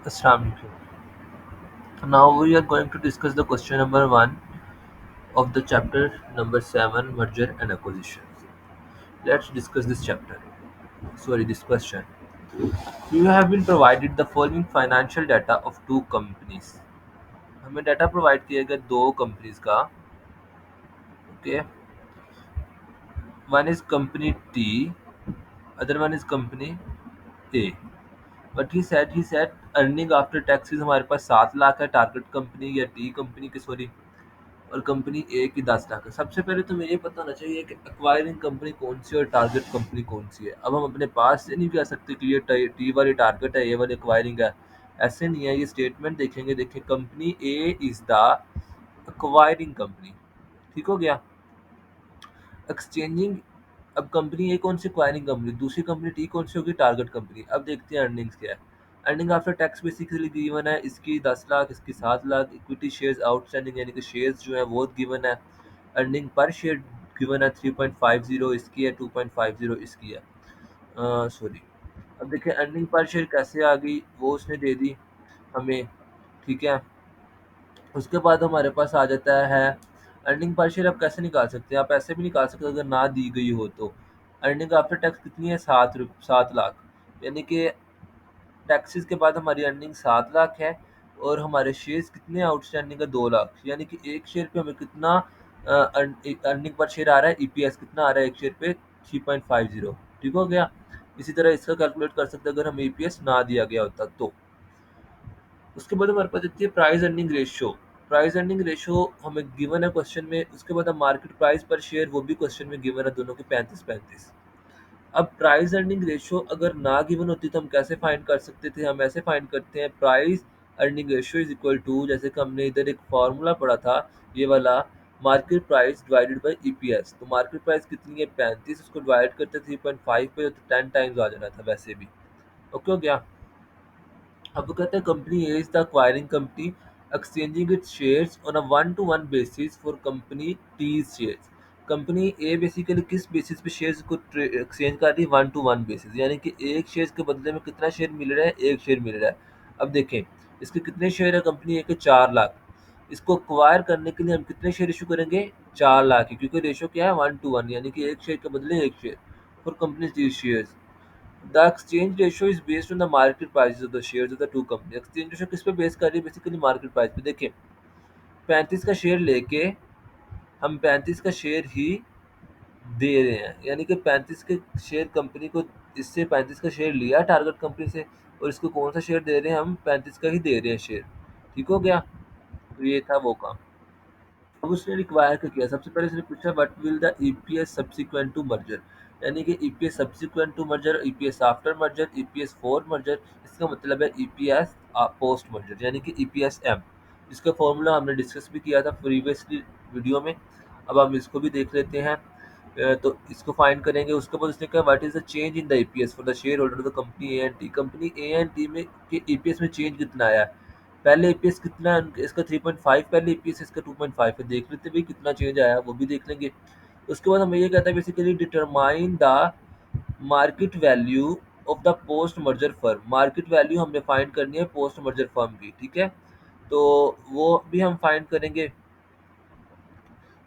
Assalamu alaikum. Now we are going to discuss the question number 1 of the chapter number 7, merger and acquisitions. Let's discuss this chapter. Sorry, this question. You have been provided the following financial data of two companies. हमें data provide किया गया दो companies का. Okay, one is company T, other one is company A. But he said earning after taxes हमारे पास 7 लाख है target company या T company की, sorry, और कंपनी ए की 10 लाख है. सबसे पहले तो मुझे ये पता होना चाहिए कि एक्वायरिंग कंपनी कौन सी है और टारगेट कंपनी कौन सी है. अब हम अपने पास से नहीं कह सकते कि ये टी वाली टारगेट है, ए वाली एक्वायरिंग है. ऐसे नहीं है. ये स्टेटमेंट देखेंगे. देखिए, company A is the acquiring company. ठीक हो गया. एक्सचेंजिंग. अब कंपनी ए कौन सी एक्वायरिंग कंपनी, दूसरी कंपनी टी कौन सी होगी, टारगेट कंपनी. अब देखते हैं अर्निंग्स क्या है. Earning after tax basically given है, इसकी 10 लाख, इसकी 7 लाख. इक्विटी शेयर्स आउटस्टैंडिंग यानी कि शेयर्स जो है वो गिवन है. अर्निंग पर शेयर गिवन है 3.50, इसकी है 2.50, इसकी है. सॉरी. अब देखिए अर्निंग पर शेयर कैसे आ गई, वो उसने दे दी हमें. ठीक है. उसके बाद हमारे पास आ जाता है अर्निंग पर शेयर. आप कैसे निकाल सकते हैं, आप ऐसे भी निकाल सकते हैं अगर ना दी गई हो तो. अर्निंग आफ्टर टैक्स कितनी है, 7 लाख. यानी कि टैक्सेस के बाद हमारी अर्निंग 7 लाख है. और हमारे शेयर्स कितने आउटस्टैंडिंग है, 2 लाख. यानी कि एक शेयर पे हमें कितना अर्निंग पर शेयर आ रहा है, ईपीएस कितना आ रहा है एक शेयर पे, 3.50. ठीक हो गया. इसी तरह इसका कैलकुलेट कर सकते हैं अगर हमें ईपीएस ना दिया गया होता तो. उसके बाद हमारे पास आती है price earning ratio. Price earning ratio हमें गिवन है क्वेश्चन में. उसके बाद हम मार्केट प्राइस पर शेयर, वो भी क्वेश्चन में गिवन है, दोनों के 35-35. अब प्राइस अर्निंग रेशियो अगर ना गिवन होती तो हम कैसे फाइंड कर सकते थे. हम ऐसे फाइंड करते हैं, price earning ratio is equal to, जैसे कि हमने इधर एक फार्मूला पढ़ा था ये वाला, market price divided by EPS. तो मार्केट प्राइस कितनी है, 35, उसको डिवाइड करते 3.5 पे तो 10 टाइम्स आ जाना था वैसे भी. ओके हो गया. अब वो कहते हैं company A is the acquiring company exchanging its shares on a one to one basis for company T's shares. Company A basically किस बेसिस पे शेयर्स को एक्सचेंज कर रही है, वन टू वन बेसिस. यानी कि एक शेयर के बदले में कितना शेयर मिल रहा है, एक शेयर मिल रहा है. अब देखें इसके कितने शेयर है कंपनी ए के, 4 लाख. इसको एक्वायर करने के लिए हम कितने शेयर इशू करेंगे, 4 लाख की, क्योंकि रेशो क्या है, 1:1. यानी कि एक शेयर के बदले एक share for company T shares. The exchange ratio is based on the market price of the shares of the two company. Exchange ratio किस पे बेस कर रही है, बेसिकली मार्केट प्राइस पे. देखिए 35 का शेयर लेके हम 35 का शेयर ही दे रहे हैं. यानी कि 35 के शेयर कंपनी को, इससे 35 का शेयर लिया टारगेट कंपनी से, और इसको कौन सा शेयर दे रहे हैं, हम 35 का ही दे रहे हैं शेयर. ठीक हो गया. तो ये था वो काम. अब उसने रिक्वायर क्या किया, सबसे पहले उसने पूछा what will the EPS subsequent to merger. यानी कि EPS subsequent to merger, EPS after merger, EPS for merger. इसका मतलब है ईपीएस पोस्ट मर्जर, यानी कि ईपीएस एम. इसका फॉर्मूला हमने डिस्कस भी किया था प्रीवियसली वीडियो में. अब हम इसको भी देख लेते हैं. तो इसको फाइंड करेंगे. उसके बाद उसने कहा what is the change in the EPS for the share holder of the company A and T. Company A and T में के ईपीएस में चेंज कितना आया है. पहले ईपीएस कितना है इसका, 3.5. पहले ईपीएस इसका 2.5 है. देख लेते भाई कितना चेंज आया, वो भी देख लेंगे. उसके बाद हमें ये कहता है basically determine the market value of the post merger firm. Market value हमने फाइंड करनी है पोस्ट मर्जर फर्म की. ठीक है. तो वो भी हम फाइंड करेंगे.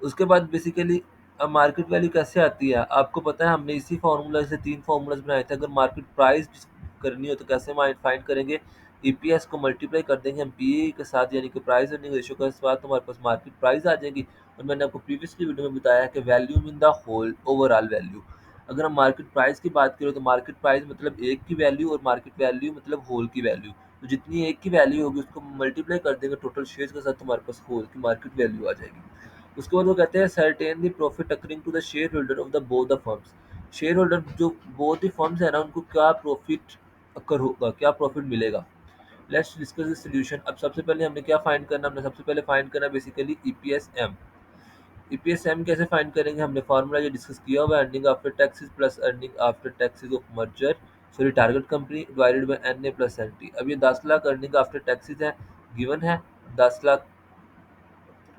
उसके बाद बेसिकली अब मार्केट वैल्यू कैसे आती है, आपको पता है हमने इसी फार्मूला से 3 फार्मूलाज बनाए थे. अगर मार्केट प्राइस करनी हो तो कैसे फाइंड करेंगे, ईपीएस को मल्टीप्लाई कर देंगे हम पीई के साथ, यानी कि प्राइस अर्निंग रेशियो के साथ, तो हमारे पास मार्केट प्राइस आ जाएगी. और मैंने आपको प्रीवियसली वीडियो में बताया कि value in the whole overall value. अगर हम मार्केट प्राइस की बात करें तो मार्केट प्राइस मतलब एक की वैल्यू, और मार्केट वैल्यू मतलब होल की वैल्यू. तो जितनी एक की वैल्यू होगी उसको मल्टीप्लाई कर देंगे टोटल शेयर्स के साथ, तो हमारे पास होल की मार्केट वैल्यू आ जाएगी. उसके बाद वो कहते हैं certain the profit accruing to the share holder of the both the firms. Share holder जो बोथ द फर्म्स है ना, उनको क्या प्रॉफिट अकर होगा, क्या प्रॉफिट मिलेगा. Let's discuss the solution. अब सबसे पहले हमने क्या फाइंड करना, हमने सबसे पहले फाइंड करना basically EPS M. EPS M कैसे फाइंड करेंगे, हमने फार्मूला ये डिस्कस किया हुआ है, earning after taxes plus earning after taxes of merger, sorry target company, divided by N A plus N T. अब ये 10 लाख अर्निंग आफ्टर टैक्सेस है, गिवन है. 10 lakh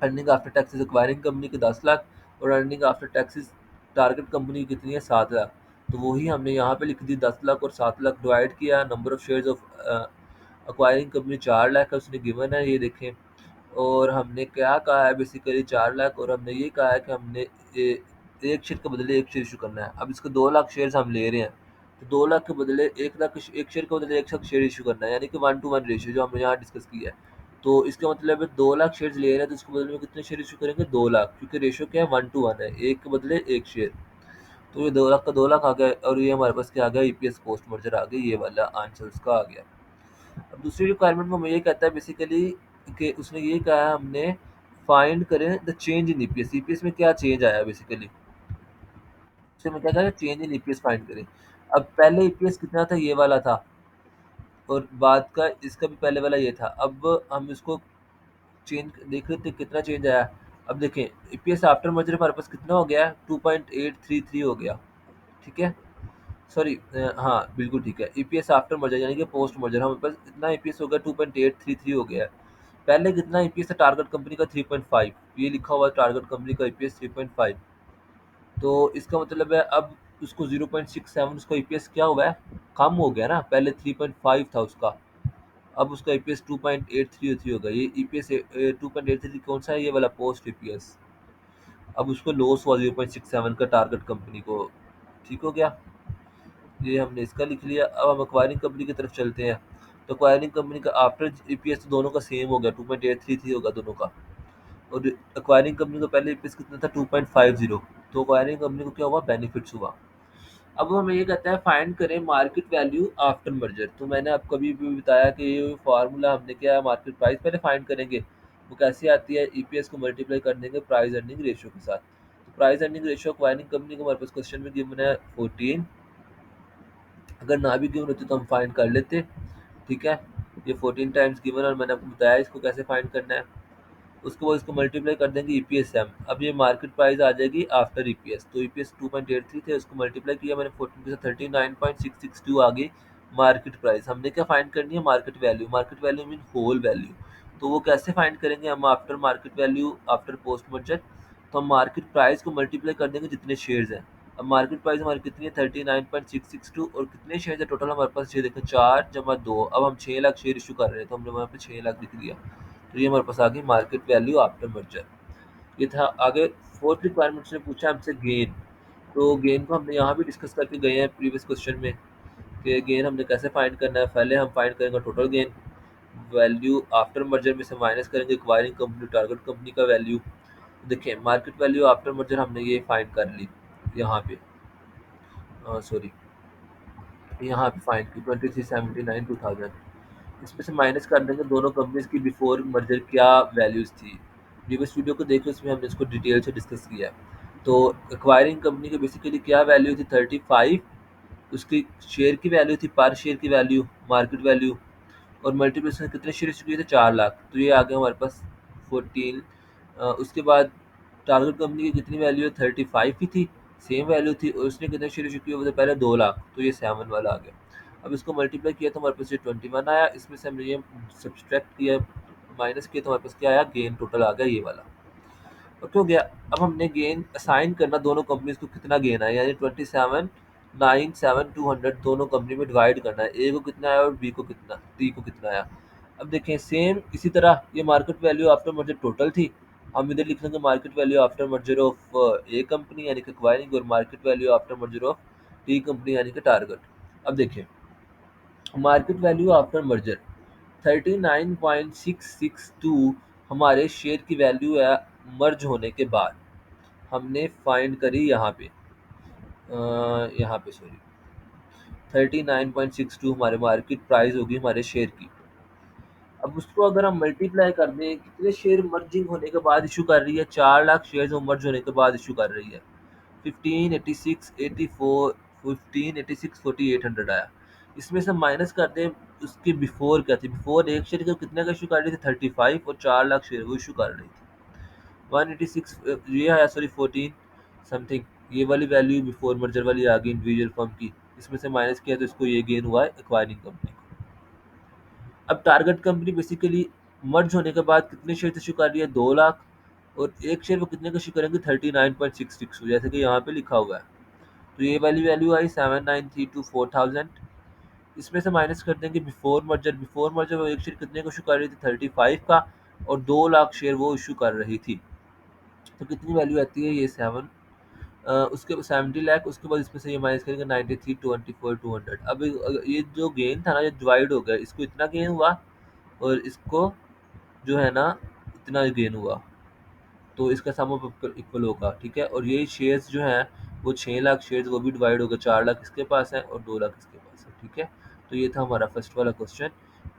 earning after taxes acquiring company के 10 लाख, और earning after taxes target company की कितनी है, 7 लाख. तो वही हमने यहाँ पे लिख दी, 10 लाख और 7 लाख डिवाइड किया number of shares of acquiring company 4 lakh है, उसने गिवन है ये देखें। और हमने क्या कहा है बेसिकली 4 लाख, और हमने ये कहा है कि हमने एक शेयर के बदले एक शेयर इशू करना है। अब इसको 2 लाख शेयर हम ले रहे हैं, तो 2 लाख के बदले 1 लाख एक शेयर के बदले 1 लाख शेयर इशू करना है, यानी कि 1 to 1 रेशियो जो हमने यहाँ डिस्कस किया है। तो इसका मतलब है 2 लाख शेयर ले रहे हैं, तो इसके बदले में कितने शेयर इशू करेंगे? 2 लाख, क्योंकि रेशियो क्या है? 1 to 1 है, एक के बदले एक शेयर। तो ये 2 लाख का 2 लाख आ गया, और ये हमारे पास क्या आ गया? ईपीएस पोस्ट मर्जर आ गई, ये वाला आंसर उसका आ गया। अब दूसरी रिक्वायरमेंट में हमें ये कहता है बेसिकली कि उसने ये कहा है हमने फाइंड करें the change in EPS, EPS में क्या चेंज आया बेसिकली। उससे हमें क्या कहा? चेंज इन ईपीएस फाइंड करें। अब पहले ईपीएस कितना था? ये वाला था, और बाद का इसका भी पहले वाला ये था। अब हम इसको चेंज देख रहे थे कितना चेंज आया। अब देखें ईपीएस आफ्टर मर्जर हमारे पास कितना हो गया? 2.833 हो गया, ठीक है। सॉरी, हाँ बिल्कुल ठीक है। ईपीएस आफ्टर मर्जर यानी कि पोस्ट मर्जर हमारे पास इतना ईपीएस हो गया, 2.833 हो गया है। पहले कितना ईपीएस था टारगेट कंपनी का? 3.5, ये लिखा हुआ है टारगेट कंपनी का ईपीएस 3.5। तो इसका मतलब है अब उसको 0.67 उसका ईपीएस क्या हुआ है? कम हो गया ना, पहले 3.5 था उसका, अब उसका ईपीएस 2.833 होगा। ये ईपीएस 2.83 कौन सा है? ये वाला पोस्ट ईपीएस। अब उसको लॉस हुआ 0.67 का टारगेट कंपनी को, ठीक हो गया। ये हमने इसका लिख लिया। अब हम एक्वायरिंग कंपनी की तरफ चलते हैं। तो एक्वायरिंग कंपनी का आफ्टर ईपीएस तो दोनों का सेम हो गया, 2.833 होगा दोनों का। और एक्वायरिंग कंपनी को पहले ईपीएस कितना था? 2.50। तो एक्वायरिंग कंपनी को क्या हुआ? बेनिफिट्स हुआ। अब हमें ये कहता है फाइंड करें मार्केट वैल्यू आफ्टर मर्जर। तो मैंने आपको अभी भी बताया कि ये फार्मूला हमने क्या है, मार्केट प्राइस पहले फाइंड करेंगे। वो कैसे आती है? ईपीएस को मल्टीप्लाई कर देंगे प्राइस अर्निंग रेशियो के साथ। तो price earning ratio acquiring company को हमारे पास क्वेश्चन में गिवन है 14। अगर ना भी गिवन होती तो हम फाइंड कर लेते, ठीक है। ये 14 टाइम्स गिवन, और मैंने आपको बताया इसको कैसे फाइंड करना है। उसके बाद इसको मल्टीप्लाई कर देंगे ईपीएस एम। अब ये मार्केट प्राइस आ जाएगी आफ्टर ईपीएस। तो ईपीएस 2.83 थे, उसको मल्टीप्लाई किया मैंने 14 के साथ, 39.662 आ गई मार्केट प्राइस। हमने क्या फाइंड करनी है? Market value. Market value mean whole value. तो वो कैसे फाइंड करेंगे हम? After market value after post merger, तो हम मार्केट प्राइस को मल्टीप्लाई कर देंगे जितने शेयर्स हैं। अब मार्केट प्राइस हमारी कितनी है? 39.662, और कितने शेयर है टोटल हमारे पास? ये देखें 4 + 2। अब हम 6 लाख शेयर इशू कर रहे हैं, तो हमने वहाँ पे 6 लाख लिख दिया। तो ये हमारे पास आ गई मार्केट वैल्यू आफ्टर मर्जर। ये था। आगे फोर्थ रिक्वायरमेंट ने पूछा हमसे गेन। तो गेन को हमने यहाँ भी डिस्कस करके गए हैं प्रीवियस क्वेश्चन में, कि गेन हमने कैसे फाइंड करना है। पहले हम फाइंड करेंगे total gain, value after merger में से माइनस करेंगे एक्वायरिंग कंपनी टारगेट कंपनी का वैल्यू। देखिए मार्केट वैल्यू आफ्टर मर्जर हमने ये फाइंड कर ली यहाँ पे, सॉरी यहाँ पे फाइंड की 2379 2000। इसमें से माइनस कर देंगे दोनों कंपनीज की बिफोर मर्जर क्या वैल्यूज थी। प्रीवियस वीडियो को देखो, इसमें हमने इसको डिटेल से डिस्कस किया है। तो एक्वायरिंग कंपनी की बेसिकली क्या वैल्यू थी? 35। उसकी शेयर की वैल्यू थी, पर शेयर की वैल्यू, मार्केट वैल्यू। और मल्टीप्लिकेशन कितने शेयर इशू किए थे? 4 लाख। तो ये आ गया हमारे पास 14। उसके बाद टारगेट कंपनी की कितनी वैल्यू है? 35 ही थी, सेम वैल्यू थी, और उसने कितने शेयर इशू किए? वो तो पहले 2 लाख। तो ये 7 वाला आ गया। अब इसको मल्टीप्लाई किया तो हमारे पास ये 21 आया। इसमें से हमने ये सब्सट्रैक्ट किया, माइनस किया, तो हमारे पास क्या आया? गेन टोटल आ गया ये वाला। ओके हो गया। अब हमने गेन असाइन करना दोनों कंपनीज को, कितना गेन आया, यानी 27,97200 दोनों कंपनी में डिवाइड करना है। ए को कितना आया और बी को कितना, डी को कितना आया। अब देखें सेम इसी तरह ये market value after merger total थी। हम इधर लिख लेंगे market value after merger of A company यानी कि एक्वायरिंग, और market value after merger of D company यानी कि टारगेट। अब देखें मार्केट वैल्यू आफ्टर मर्जर 39.662 हमारे शेयर की वैल्यू है मर्ज होने के बाद। हमने फाइंड करी यहाँ पे, यहाँ पे सॉरी 39.62 हमारे मार्केट प्राइस होगी हमारे शेयर की। अब उसको अगर हम मल्टीप्लाई कर दें, कितने शेयर मर्जिंग होने के बाद इशू कर रही है? 4 लाख शेयर वो मर्ज होने के बाद इशू कर रही है। 1586 84 1586 4800 आया। इसमें से माइनस कर दें उसके बिफोर क्या थी? बिफोर एक शेयर को कितने का इशू कर रही थी? 35, और 4 लाख शेयर वो इशू कर रही थी। 186 ये आया, सॉरी 14 समथिंग। ये वाली वैल्यू बिफोर मर्जर वाली आ गई इंडिविजुअल फर्म की। इसमें से माइनस किया तो इसको ये गेन हुआ है एक्वायरिंग कंपनी को। अब टारगेट कंपनी बेसिकली मर्ज होने के बाद कितने शेयर इशू कर रही है? 2 लाख। और एक शेयर वो कितने का इशू करेंगे? 39.662, जैसे कि यहाँ पे लिखा हुआ है। तो ये वाली वैल्यू आई 7932 4000। इसमें से माइनस कर देंगे बिफोर मर्जर वो एक शेयर कितने को इशू कर रही थी 35 का, और 2 लाख शेयर वो इशू कर रही थी। तो कितनी वैल्यू आती है ये 7, उसके 70 लाख, उसके बाद इसमें से ये माइनस करेंगे 93, 24, 200। अब ये जो गेन था ना ये डिवाइड हो गया, इसको इतना गेन हुआ और इसको जो है ना इतना गेन हुआ, तो इसका सम ऑफ इक्वल होगा, ठीक है। और ये शेयर्स जो हैं वो 6 लाख शेयर्स वो भी डिवाइड हो गए, 4 लाख इसके पास है और 2 लाख इसके पास है, ठीक है। तो ये था हमारा फर्स्ट वाला क्वेश्चन।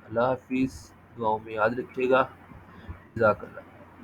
अल्लाह हाफिज़, दुआओं में याद रखिएगा। जज़ाकल्लाह।